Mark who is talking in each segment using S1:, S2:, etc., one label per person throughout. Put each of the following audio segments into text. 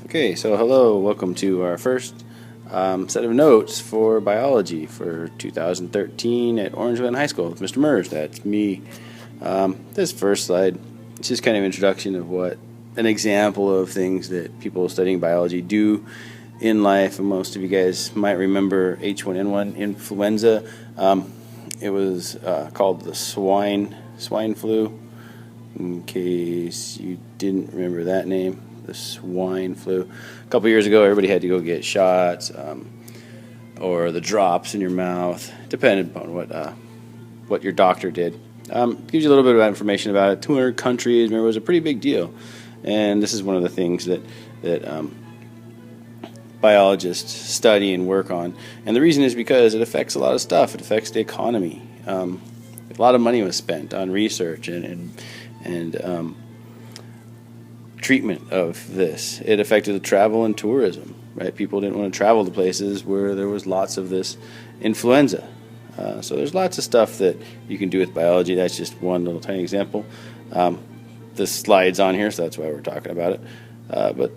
S1: Okay, so hello, welcome to our first set of notes for biology for 2013 at Orange Glen High School with Mr. Mers. That's me. This first slide, it's just kind of introduction of what an example of things that people studying biology do in life. And most of you guys might remember H1N1 influenza. It was called the swine flu, in case you didn't remember that name. The swine flu. A couple years ago, everybody had to go get shots or the drops in your mouth, depending upon what your doctor did. Gives you a little bit of information about it. 200 countries. Remember, it was a pretty big deal, and this is one of the things that biologists study and work on. And the reason is because it affects a lot of stuff. It affects the economy. A lot of money was spent on research and treatment of this. It affected the travel and tourism, right? People didn't want to travel to places where there was lots of this influenza. So there's lots of stuff that you can do with biology. That's just one little tiny example. This slide's on here, so that's why we're talking about it. But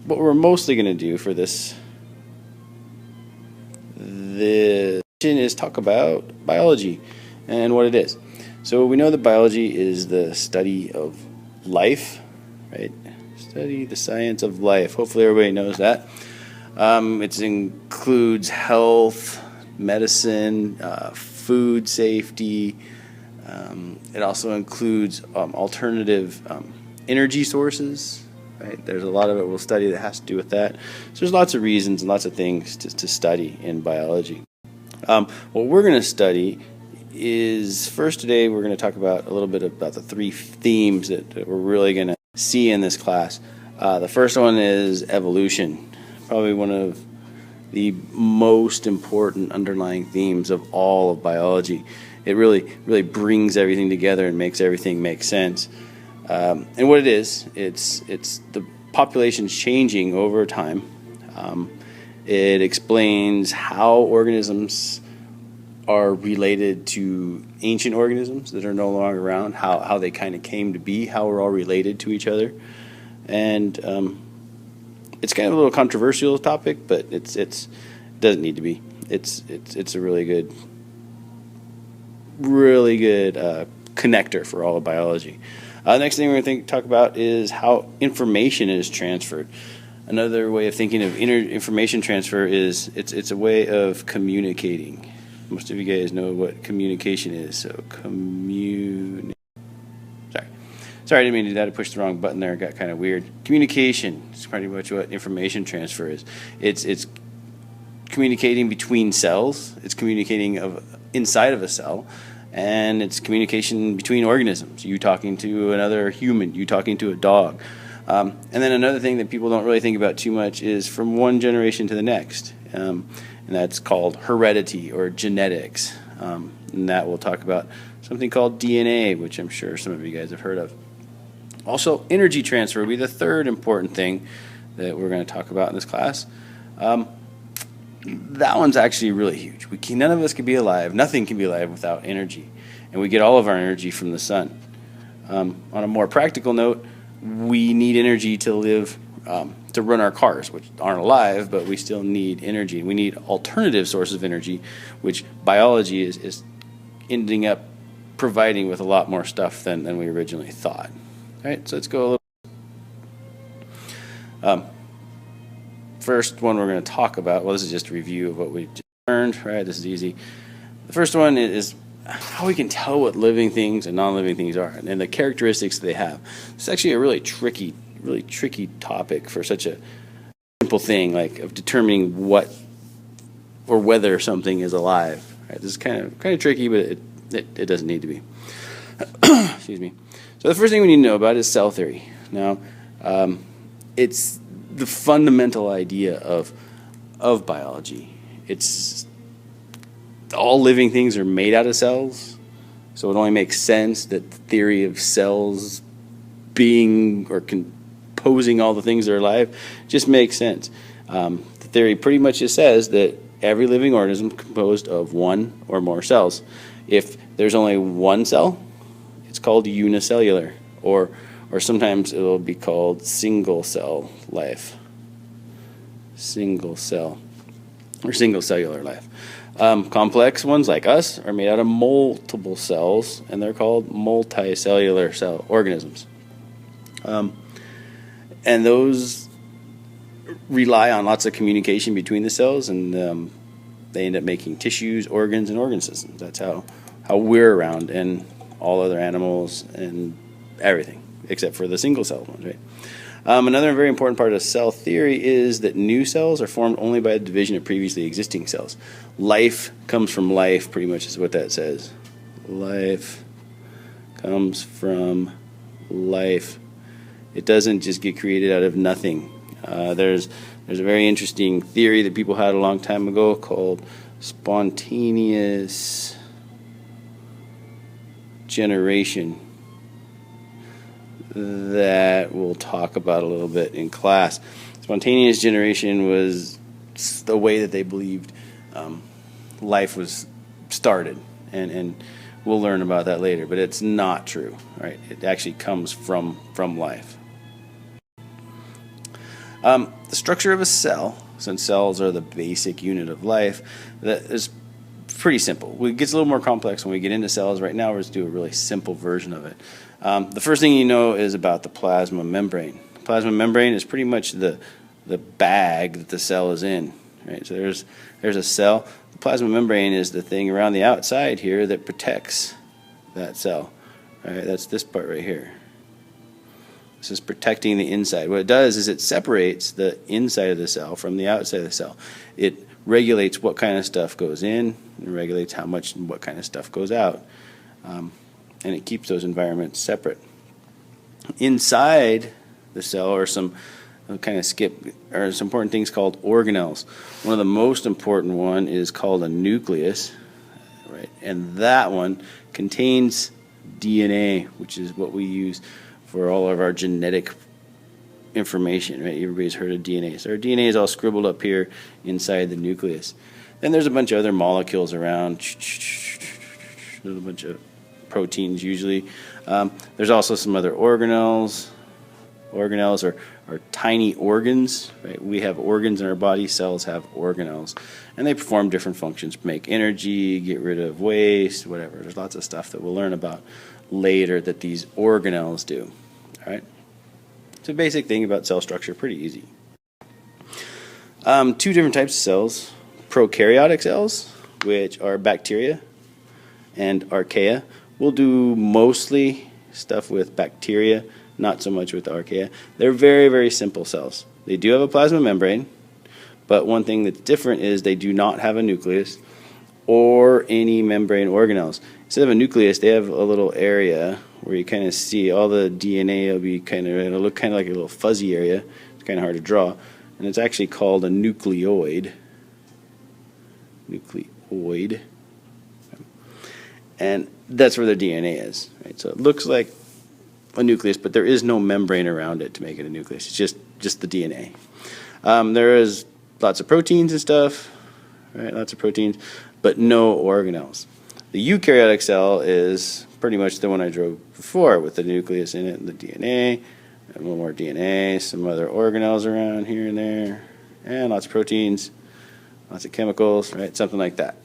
S1: what we're mostly going to do for this is talk about biology and what it is. So we know that biology is the study of life, right? Study the science of life. Hopefully everybody knows that. It includes health, medicine, food safety. It also includes alternative energy sources, right? There's a lot of it we'll study that has to do with that. So there's lots of reasons and lots of things to study in biology. What we're going to study is, first today we're going to talk about a little bit about the three themes that we're really going to see in this class. The first one is evolution, probably one of the most important underlying themes of all of biology. It really brings everything together and makes everything make sense. And what it is, it's the population's changing over time. It explains how organisms are related to ancient organisms that are no longer around, how they kind of came to be, how we're all related to each other. And it's kind of a little controversial topic, but it doesn't need to be. It's a really good connector for all of biology. The next thing we're going to talk about is how information is transferred. Another way of thinking of information transfer is it's a way of communicating. Most of you guys know what communication is. So Sorry, I didn't mean to do that. I pushed the wrong button there. It got kind of weird. Communication is pretty much what information transfer is. It's communicating between cells. It's communicating inside of a cell. And it's communication between organisms. You talking to another human. You talking to a dog. And then another thing that people don't really think about too much is from one generation to the next. And that's called heredity or genetics. And that we'll talk about something called DNA, which I'm sure some of you guys have heard of. Also, energy transfer will be the third important thing that we're going to talk about in this class. That one's actually really huge. None of us can be alive. Nothing can be alive without energy. And we get all of our energy from the sun. On a more practical note, we need energy to live, to run our cars, which aren't alive, but we still need energy. We need alternative sources of energy, which biology is ending up providing with a lot more stuff than we originally thought. All right, so let's go a little. First one we're going to talk about, well, this is just a review of what we just learned, right? This is easy. The first one is how we can tell what living things and non-living things are and the characteristics that they have. It's actually a really tricky topic for such a simple thing like of determining what or whether something is alive. Right? This is kind of tricky, but it doesn't need to be. Excuse me. So the first thing we need to know about is cell theory. Now, it's the fundamental idea of biology. It's all living things are made out of cells, so it only makes sense that the theory of cells being or composing all the things that are alive just makes sense. The theory pretty much just says that every living organism is composed of one or more cells. If there's only one cell, it's called unicellular, or or sometimes it'll be called single cell life. Single cell, or single cellular life. Complex ones like us are made out of multiple cells, and they're called multicellular cell organisms. And those rely on lots of communication between the cells, and they end up making tissues, organs, and organ systems. That's how we're around, and all other animals and everything, except for the single cell ones, right? Another very important part of cell theory is that new cells are formed only by the division of previously existing cells. Life comes from life, pretty much is what that says. Life comes from life. It doesn't just get created out of nothing. There's a very interesting theory that people had a long time ago called spontaneous generation that we'll talk about a little bit in class. Spontaneous generation was the way that they believed life was started, and we'll learn about that later, but it's not true, right? It actually comes from life. The structure of a cell, since cells are the basic unit of life, that is pretty simple. It gets a little more complex when we get into cells. Right now, we're just do a really simple version of it. The first thing you know is about the plasma membrane. The plasma membrane is pretty much the bag that the cell is in, right? So there's a cell. The plasma membrane is the thing around the outside here that protects that cell. Right? That's this part right here. This is protecting the inside. What it does is it separates the inside of the cell from the outside of the cell. It regulates what kind of stuff goes in, and regulates how much and what kind of stuff goes out. And it keeps those environments separate. Inside the cell are some important things called organelles. One of the most important one is called a nucleus, right? And that one contains DNA, which is what we use for all of our genetic information, right? Everybody's heard of DNA. So our DNA is all scribbled up here inside the nucleus. Then there's a bunch of other molecules around. There's a bunch of proteins usually. There's also some other organelles. Organelles are tiny organs, right? We have organs in our body, cells have organelles. And they perform different functions, make energy, get rid of waste, whatever. There's lots of stuff that we'll learn about later that these organelles do. All right? It's a basic thing about cell structure, pretty easy. Two different types of cells. Prokaryotic cells, which are bacteria, and archaea. We'll do mostly stuff with bacteria, not so much with archaea. They're very, very simple cells. They do have a plasma membrane, but one thing that's different is they do not have a nucleus or any membrane organelles. Instead of a nucleus, they have a little area where you kind of see all the DNA it'll look kind of like a little fuzzy area. It's kind of hard to draw. And it's actually called a nucleoid. Nucleoid. And that's where their DNA is. Right? So it looks like a nucleus, but there is no membrane around it to make it a nucleus. It's just the DNA. There is lots of proteins and stuff, right? Lots of proteins, but no organelles. The eukaryotic cell is pretty much the one I drew before, with the nucleus in it and the DNA, and a little more DNA, some other organelles around here and there, and lots of proteins, lots of chemicals, right? Something like that.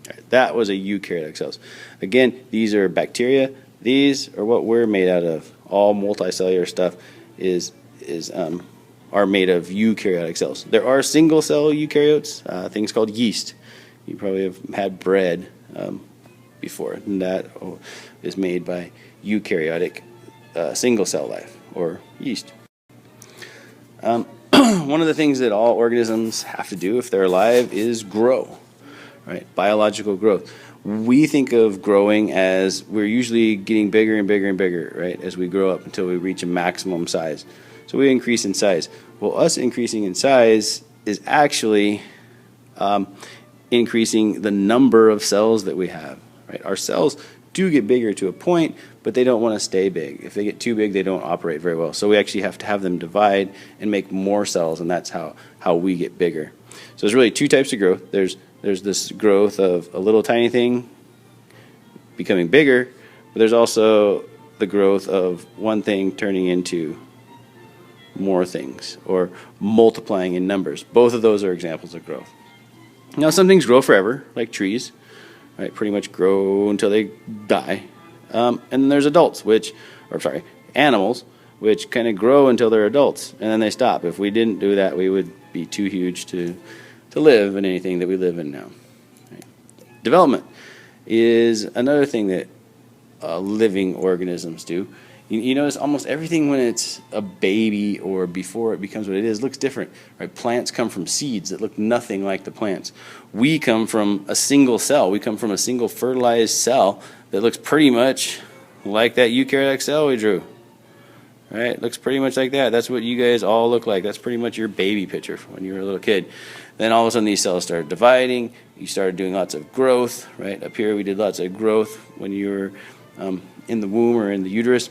S1: Right, that was a eukaryotic cells. Again, these are bacteria. These are what we're made out of. All multicellular stuff are made of eukaryotic cells. There are single cell eukaryotes, things called yeast. You probably have had bread before, and that is made by eukaryotic single cell life, or yeast. One of the things that all organisms have to do if they're alive is grow, right? Biological growth. We think of growing as we're usually getting bigger and bigger and bigger, right, as we grow up until we reach a maximum size. So we increase in size. Well, us increasing in size is actually increasing the number of cells that we have, right? Our cells do get bigger to a point, but they don't want to stay big. If they get too big, they don't operate very well. So we actually have to have them divide and make more cells, and that's how we get bigger. So there's really two types of growth. There's this growth of a little tiny thing becoming bigger, but there's also the growth of one thing turning into more things or multiplying in numbers. Both of those are examples of growth. Now, some things grow forever, like trees, right? Pretty much grow until they die. And then there's animals, which kind of grow until they're adults, and then they stop. If we didn't do that, we would be too huge to live in anything that we live in now. Right? Development is another thing that living organisms do. You notice almost everything when it's a baby or before it becomes what it is looks different. Right? Plants come from seeds that look nothing like the plants. We come from a single cell. We come from a single fertilized cell that looks pretty much like that eukaryotic cell we drew. Right? It looks pretty much like that. That's what you guys all look like. That's pretty much your baby picture from when you were a little kid. Then all of a sudden these cells started dividing. You started doing lots of growth. Right? Up here we did lots of growth when you were in the womb or in the uterus.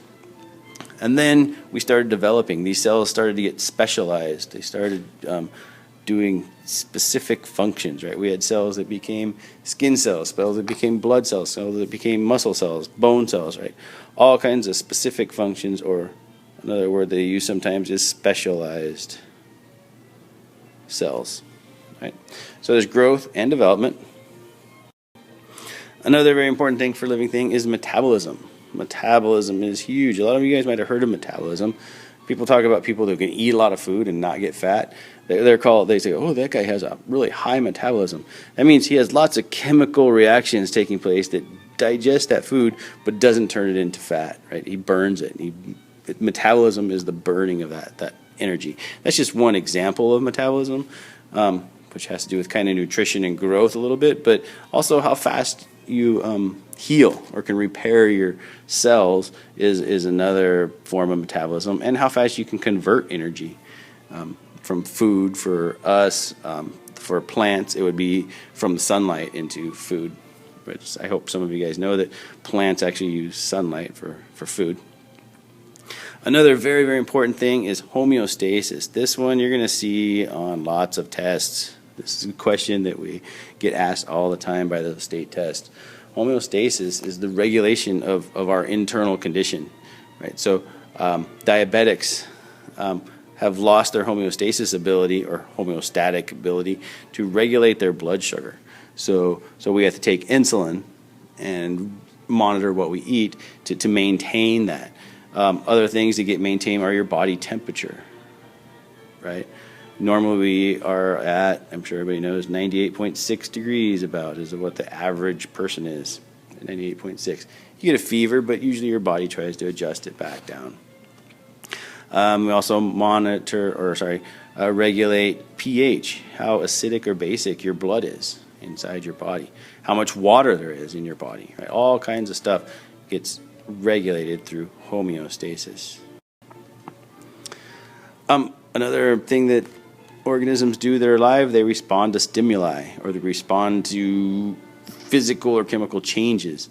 S1: And then we started developing. These cells started to get specialized. They started doing specific functions, right? We had cells that became skin cells, cells that became blood cells, cells that became muscle cells, bone cells, right? All kinds of specific functions, or another word they use sometimes is specialized cells, right? So there's growth and development. Another very important thing for a living thing is metabolism. Metabolism is huge. A lot of you guys might have heard of metabolism. People talk about people who can eat a lot of food and not get fat. They say, oh, that guy has a really high metabolism. That means he has lots of chemical reactions taking place that digest that food but doesn't turn it into fat, right? He burns it. Metabolism is the burning of that energy. That's just one example of metabolism, which has to do with kind of nutrition and growth a little bit, but also how fast you heal or can repair your cells is another form of metabolism, and how fast you can convert energy from food. For us, for plants, it would be from sunlight into food, which I hope some of you guys know that plants actually use sunlight for food. Another very, very important thing is homeostasis. This one you're going to see on lots of tests. This is a question that we get asked all the time by the state test. Homeostasis is the regulation of our internal condition, right? So diabetics have lost their homeostasis ability or homeostatic ability to regulate their blood sugar. So we have to take insulin and monitor what we eat to maintain that. Other things that get maintained are your body temperature, right? Normally we are at, I'm sure everybody knows, 98.6 degrees about is what the average person is, 98.6. You get a fever, but usually your body tries to adjust it back down. We also regulate pH, how acidic or basic your blood is inside your body, how much water there is in your body, right? All kinds of stuff gets regulated through homeostasis. Another thing that organisms do that are alive, they respond to stimuli, or they respond to physical or chemical changes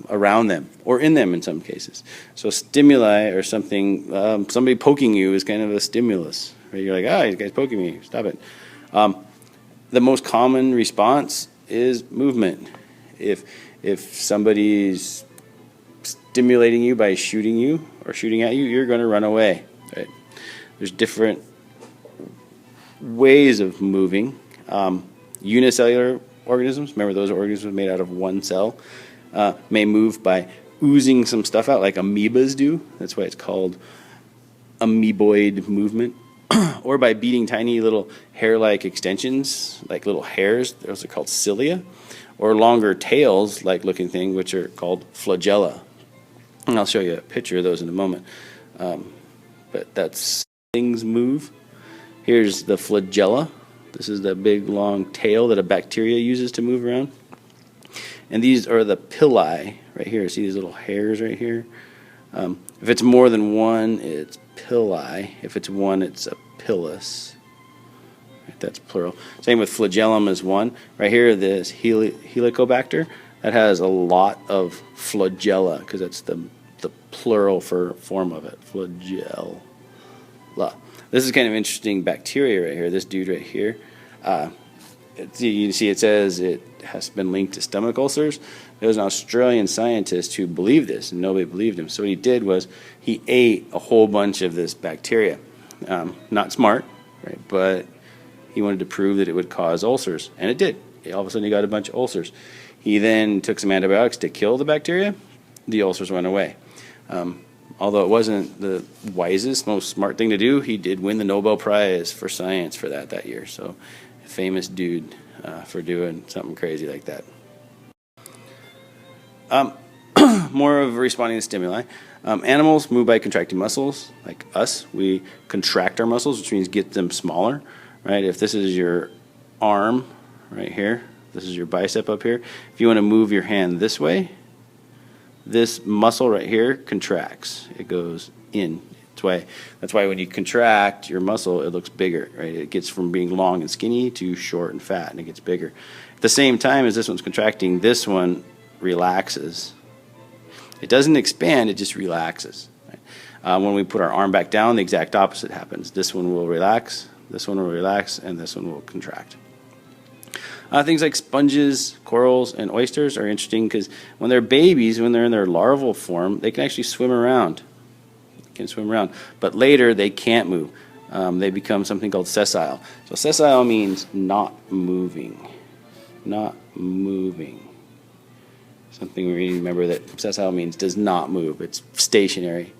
S1: around them or in them in some cases. So stimuli or something, somebody poking you is kind of a stimulus. Right? You're like, this guy's poking me, stop it. The most common response is movement. If somebody's stimulating you by shooting you or shooting at you, you're going to run away. Right? There's different ways of moving. Unicellular organisms, remember those organisms made out of one cell, may move by oozing some stuff out like amoebas do. That's why it's called amoeboid movement. Or by beating tiny little hair-like extensions, like little hairs. Those are called cilia. Or longer tails-like looking thing, which are called flagella. And I'll show you a picture of those in a moment. But that's things move. Here's the flagella. This is the big long tail that a bacteria uses to move around. And these are the pili right here. See these little hairs right here? If it's more than one, it's pili. If it's one, it's a pilus. Right, that's plural. Same with flagellum is one. Right here, this Helicobacter, that has a lot of flagella because that's the plural form of it, flagella. This is kind of interesting bacteria right here. This dude right here. You can see it says it has been linked to stomach ulcers. There was an Australian scientist who believed this, and nobody believed him. So what he did was he ate a whole bunch of this bacteria. Not smart, right? But he wanted to prove that it would cause ulcers, and it did. All of a sudden, he got a bunch of ulcers. He then took some antibiotics to kill the bacteria. The ulcers went away. Although it wasn't the wisest, most smart thing to do, he did win the Nobel Prize for science for that year. So, a famous dude for doing something crazy like that. More of responding to stimuli. Animals move by contracting muscles, like us. We contract our muscles, which means get them smaller, right? If this is your arm right here, this is your bicep up here. If you want to move your hand this way, this muscle right here contracts. It goes in. That's why when you contract your muscle, it looks bigger, right? It gets from being long and skinny to short and fat, and it gets bigger. At the same time as this one's contracting, this one relaxes. It doesn't expand, it just relaxes. Right? When we put our arm back down, the exact opposite happens. This one will relax, this one will relax, and this one will contract. Things like sponges, corals, and oysters are interesting because when they're babies, when they're in their larval form, they can actually swim around. But later they can't move. They become something called sessile. So sessile means not moving. Not moving. Something we need to remember, that sessile means does not move. It's stationary.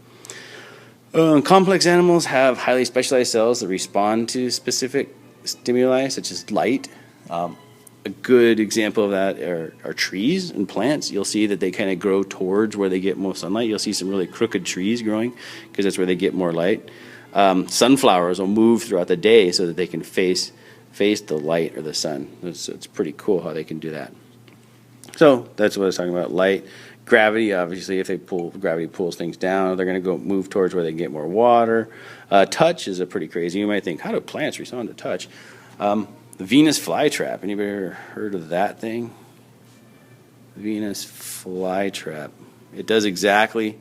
S1: Complex animals have highly specialized cells that respond to specific stimuli, such as light. A good example of that are trees and plants. You'll see that they kind of grow towards where they get most sunlight. You'll see some really crooked trees growing because that's where they get more light. Sunflowers will move throughout the day so that they can face the light or the sun. It's pretty cool how they can do that. So that's what I was talking about, light. Gravity, obviously, if gravity pulls things down, they're going to move towards where they can get more water. Touch is a pretty crazy. You might think, how do plants respond to touch? The Venus flytrap. Anybody ever heard of that thing? Venus flytrap. It does exactly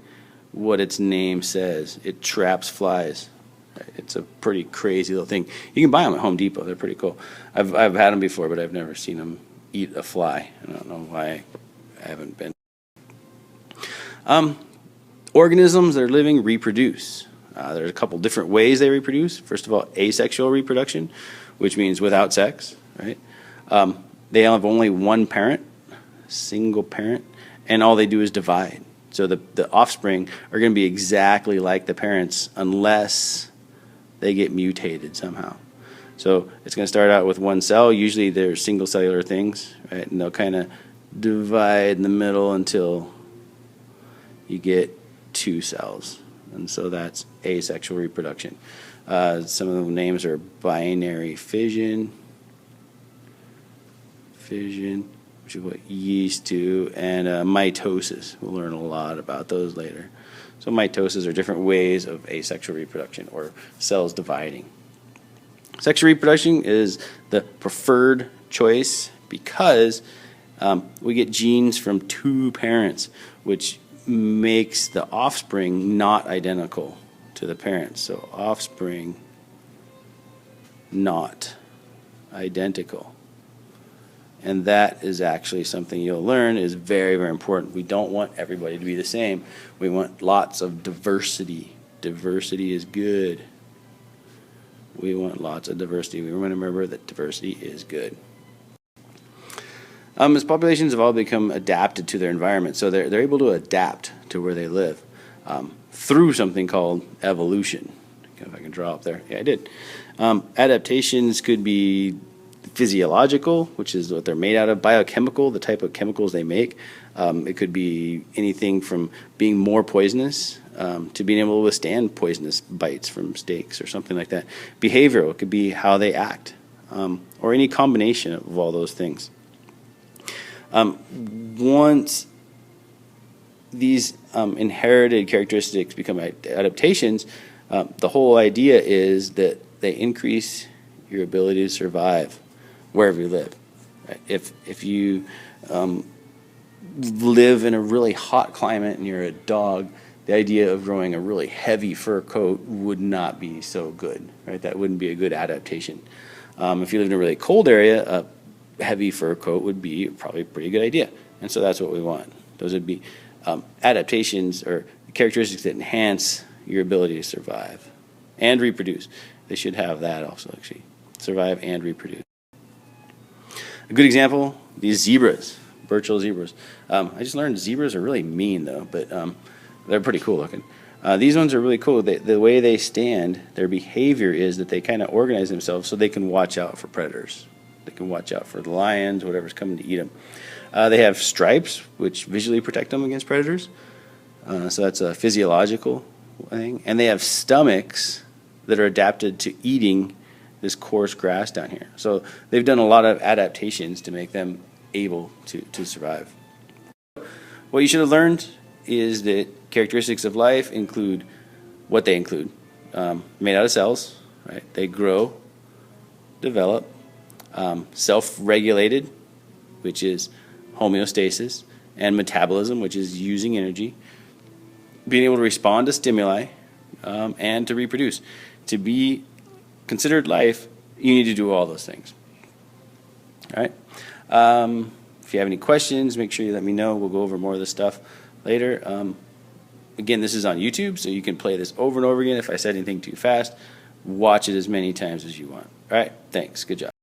S1: what its name says. It traps flies. It's a pretty crazy little thing. You can buy them at Home Depot. They're pretty cool. I've had them before, but I've never seen them eat a fly. I don't know why I haven't been. Organisms that are living reproduce. There's a couple different ways they reproduce. First of all, asexual reproduction, which means without sex, right? They have only one parent, single parent, and all they do is divide. So the offspring are going to be exactly like the parents unless they get mutated somehow. So it's going to start out with one cell. Usually they're single cellular things, right? And they'll kind of divide in the middle until you get two cells. And so that's asexual reproduction. Some of the names are binary fission, which is what yeast do, and mitosis. We'll learn a lot about those later. So mitosis are different ways of asexual reproduction, or cells dividing. Sexual reproduction is the preferred choice because we get genes from two parents, which makes the offspring not identical to the parents. So offspring not identical. And that is actually something you'll learn is very, very important. We don't want everybody to be the same. We want lots of diversity. Diversity is good. We want lots of diversity. We want to remember that diversity is good. As populations have all become adapted to their environment, so they're able to adapt to where they live through something called evolution. If I can draw up there. Yeah, I did. Adaptations could be physiological, which is what they're made out of, biochemical, the type of chemicals they make. It could be anything from being more poisonous to being able to withstand poisonous bites from snakes or something like that. Behavioral, it could be how they act, or any combination of all those things. Once these inherited characteristics become adaptations, the whole idea is that they increase your ability to survive wherever you live. Right? If you live in a really hot climate and you're a dog, the idea of growing a really heavy fur coat would not be so good. Right? That wouldn't be a good adaptation. If you live in a really cold area, a heavy fur coat would be probably a pretty good idea. And so that's what we want. Those would be adaptations or characteristics that enhance your ability to survive and reproduce. They should have that also, actually. Survive and reproduce. A good example, these zebras, Burchell zebras. I just learned zebras are really mean, though, but they're pretty cool looking. These ones are really cool. The way they stand, their behavior is that they kind of organize themselves so they can watch out for predators. They can watch out for the lions, whatever's coming to eat them. They have stripes, which visually protect them against predators. So that's a physiological thing. And they have stomachs that are adapted to eating this coarse grass down here. So they've done a lot of adaptations to make them able to survive. What you should have learned is that characteristics of life include what they include. Made out of cells, right? They grow, develop, self-regulated, which is homeostasis, and metabolism, which is using energy, being able to respond to stimuli, and to reproduce. To be considered life, you need to do all those things. All right? If you have any questions, make sure you let me know. We'll go over more of this stuff later. Again, this is on YouTube, so you can play this over and over again. If I said anything too fast, watch it as many times as you want. All right? Thanks. Good job.